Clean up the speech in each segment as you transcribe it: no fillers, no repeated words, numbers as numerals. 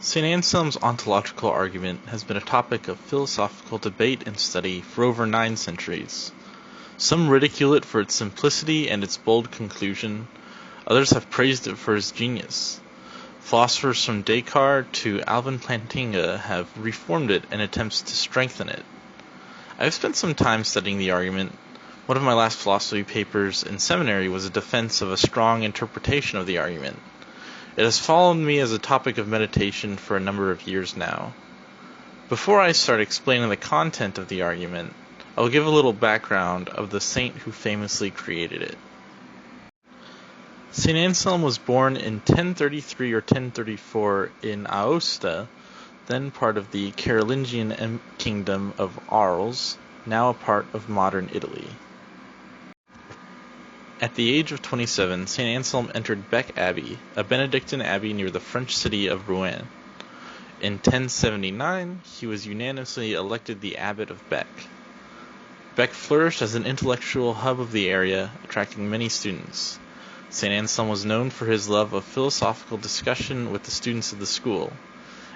St. Anselm's ontological argument has been a topic of philosophical debate and study for over 9 centuries. Some ridicule it for its simplicity and its bold conclusion. Others have praised it for its genius. Philosophers from Descartes to Alvin Plantinga have reformed it in attempts to strengthen it. I have spent some time studying the argument. One of my last philosophy papers in seminary was a defense of a strong interpretation of the argument. It has followed me as a topic of meditation for a number of years now. Before I start explaining the content of the argument, I will give a little background of the saint who famously created it. St. Anselm was born in 1033 or 1034 in Aosta, then part of the Carolingian kingdom of Arles, now a part of modern Italy. At the age of 27, St. Anselm entered Bec Abbey, a Benedictine abbey near the French city of Rouen. In 1079, he was unanimously elected the abbot of Bec. Bec flourished as an intellectual hub of the area, attracting many students. St. Anselm was known for his love of philosophical discussion with the students of the school.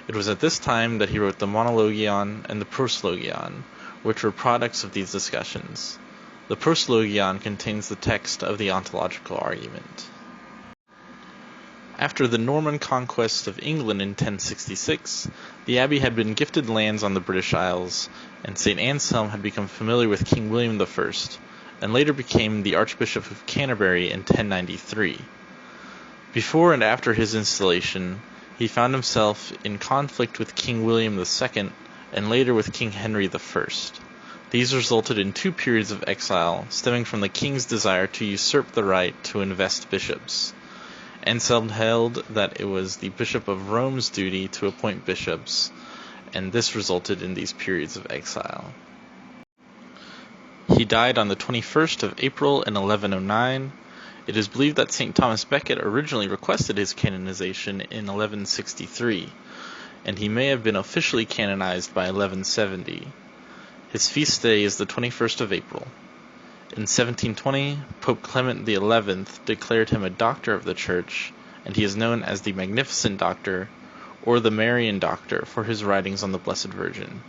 It was at this time that he wrote the Monologion and the Proslogion, which were products of these discussions. The Proslogion contains the text of the ontological argument. After the Norman conquest of England in 1066, the abbey had been gifted lands on the British Isles, and St. Anselm had become familiar with King William I, and later became the Archbishop of Canterbury in 1093. Before and after his installation, he found himself in conflict with King William II, and later with King Henry I. These resulted in 2 periods of exile, stemming from the king's desire to usurp the right to invest bishops. Anselm held that it was the Bishop of Rome's duty to appoint bishops, and this resulted in these periods of exile. He died on the 21st of April in 1109. It is believed that St. Thomas Becket originally requested his canonization in 1163, and he may have been officially canonized by 1170. His feast day is the 21st of April. In 1720, Pope Clement XI declared him a doctor of the Church, and he is known as the Magnificent Doctor, or the Marian Doctor, for his writings on the Blessed Virgin.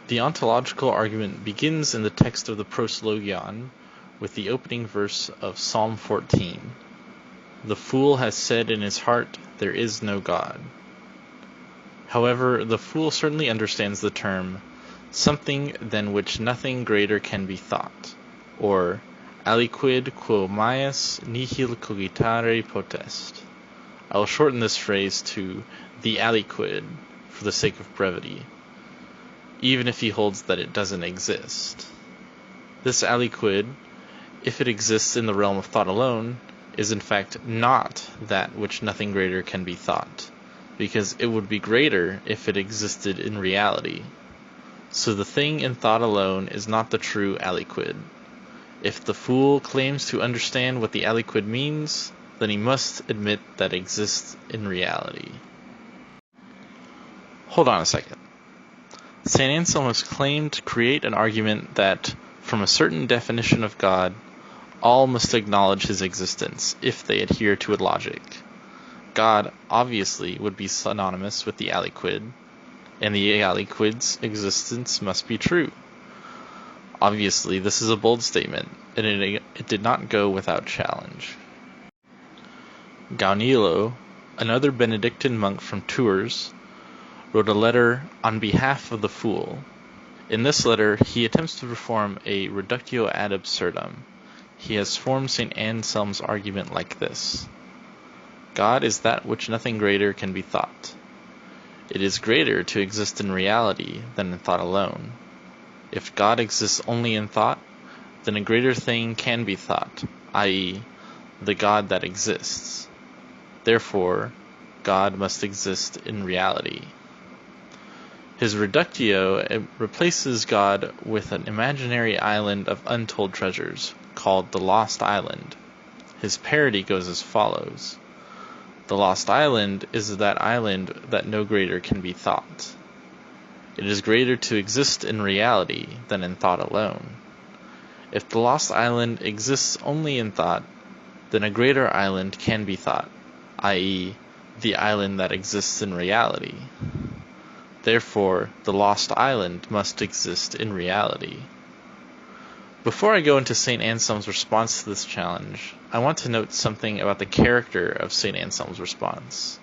The ontological argument begins in the text of the Proslogion with the opening verse of Psalm 14. The fool has said in his heart, there is no God. However, the fool certainly understands the term, something than which nothing greater can be thought, or aliquid quo maius nihil cogitare potest. I will shorten this phrase to the aliquid for the sake of brevity, even if he holds that it doesn't exist. This aliquid, if it exists in the realm of thought alone, is in fact not that which nothing greater can be thought, because it would be greater if it existed in reality. So the thing in thought alone is not the true aliquid. If the fool claims to understand what the aliquid means, then he must admit that it exists in reality. Hold on a second. St. Anselm has claimed to create an argument that, from a certain definition of God, all must acknowledge his existence if they adhere to logic. God, obviously, would be synonymous with the aliquid, and the aliquid's existence must be true. Obviously, this is a bold statement, and it did not go without challenge. Gaunilo, another Benedictine monk from Tours, wrote a letter on behalf of the fool. In this letter, he attempts to perform a reductio ad absurdum. He has formed St. Anselm's argument like this. God is that which nothing greater can be thought. It is greater to exist in reality than in thought alone. If God exists only in thought, then a greater thing can be thought, i.e., the God that exists. Therefore, God must exist in reality. His reductio replaces God with an imaginary island of untold treasures, called the Lost Island. His parody goes as follows. The lost island is that island that no greater can be thought. It is greater to exist in reality than in thought alone. If the lost island exists only in thought, then a greater island can be thought, i.e., the island that exists in reality. Therefore, the lost island must exist in reality. Before I go into St. Anselm's response to this challenge, I want to note something about the character of St. Anselm's response.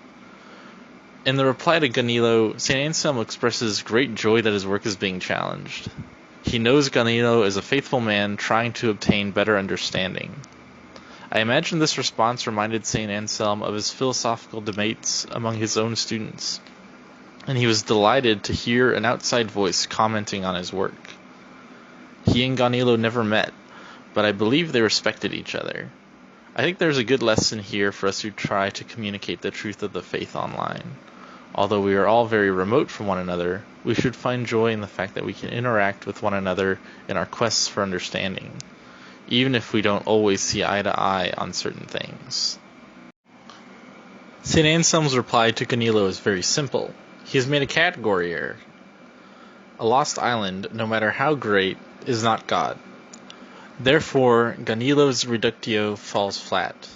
In the reply to Ganilo, St. Anselm expresses great joy that his work is being challenged. He knows Ganilo is a faithful man trying to obtain better understanding. I imagine this response reminded St. Anselm of his philosophical debates among his own students, and he was delighted to hear an outside voice commenting on his work. He and Ganilo never met, but I believe they respected each other. I think there's a good lesson here for us who try to communicate the truth of the faith online. Although we are all very remote from one another, we should find joy in the fact that we can interact with one another in our quests for understanding, even if we don't always see eye to eye on certain things. St. Anselm's reply to Ganilo is very simple. He has made a category error. A lost island, no matter how great, is not God. Therefore, Ganilo's reductio falls flat.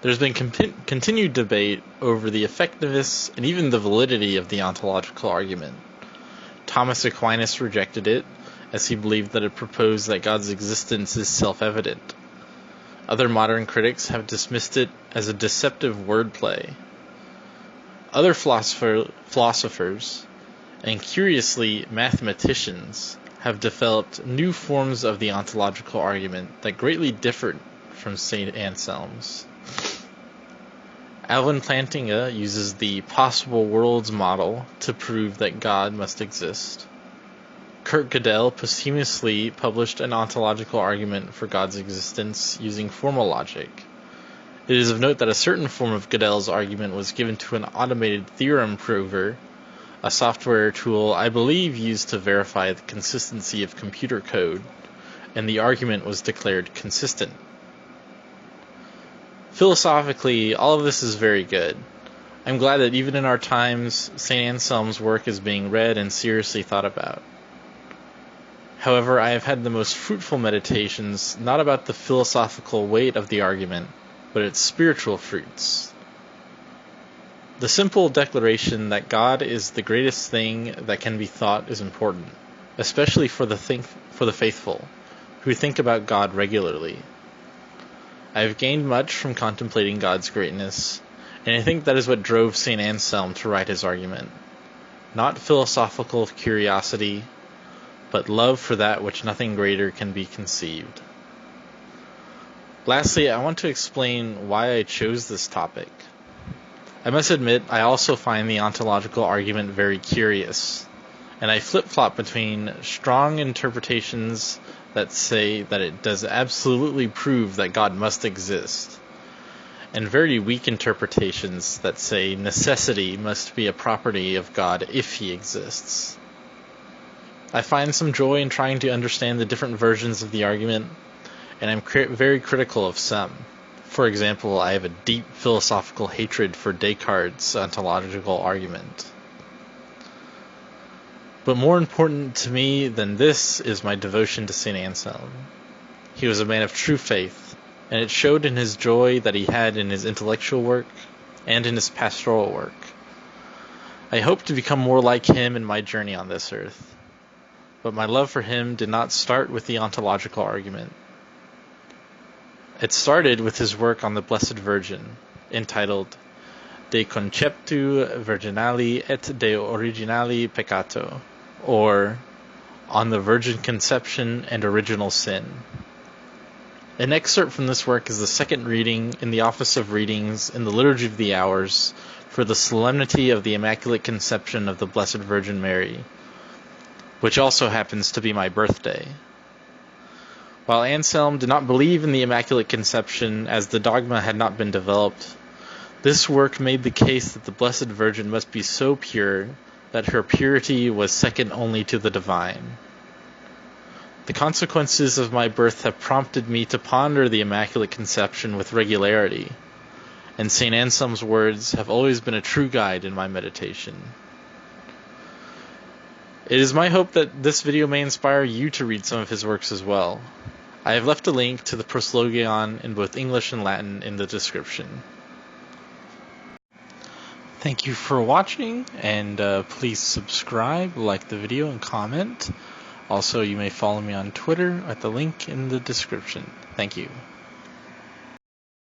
There's been continued debate over the effectiveness and even the validity of the ontological argument. Thomas Aquinas rejected it, as he believed that it proposed that God's existence is self-evident. Other modern critics have dismissed it as a deceptive wordplay. Other philosophers, and curiously mathematicians, have developed new forms of the ontological argument that greatly differed from St. Anselm's. Alvin Plantinga uses the possible worlds model to prove that God must exist. Kurt Gödel posthumously published an ontological argument for God's existence using formal logic. It is of note that a certain form of Gödel's argument was given to an automated theorem prover, a software tool I believe used to verify the consistency of computer code, and the argument was declared consistent. Philosophically, all of this is very good. I'm glad that even in our times, St. Anselm's work is being read and seriously thought about. However, I have had the most fruitful meditations not about the philosophical weight of the argument, but its spiritual fruits. The simple declaration that God is the greatest thing that can be thought is important, especially for the faithful, who think about God regularly. I have gained much from contemplating God's greatness, and I think that is what drove St. Anselm to write his argument. Not philosophical curiosity, but love for that which nothing greater can be conceived. Lastly, I want to explain why I chose this topic. I must admit, I also find the ontological argument very curious, and I flip-flop between strong interpretations that say that it does absolutely prove that God must exist, and very weak interpretations that say necessity must be a property of God if he exists. I find some joy in trying to understand the different versions of the argument, and I'm very critical of some. For example, I have a deep philosophical hatred for Descartes' ontological argument. But more important to me than this is my devotion to St. Anselm. He was a man of true faith, and it showed in his joy that he had in his intellectual work and in his pastoral work. I hope to become more like him in my journey on this earth, but my love for him did not start with the ontological argument. It started with his work on the Blessed Virgin, entitled De Conceptu Virginali et de Originali Peccato, or On the Virgin Conception and Original Sin. An excerpt from this work is the second reading in the Office of Readings in the Liturgy of the Hours for the Solemnity of the Immaculate Conception of the Blessed Virgin Mary, which also happens to be my birthday. While Anselm did not believe in the Immaculate Conception as the dogma had not been developed, this work made the case that the Blessed Virgin must be so pure that her purity was second only to the divine. The consequences of my birth have prompted me to ponder the Immaculate Conception with regularity, and St. Anselm's words have always been a true guide in my meditation. It is my hope that this video may inspire you to read some of his works as well. I have left a link to the Proslogion in both English and Latin in the description. Thank you for watching, and please subscribe, like the video, and comment. Also, you may follow me on Twitter at the link in the description. Thank you.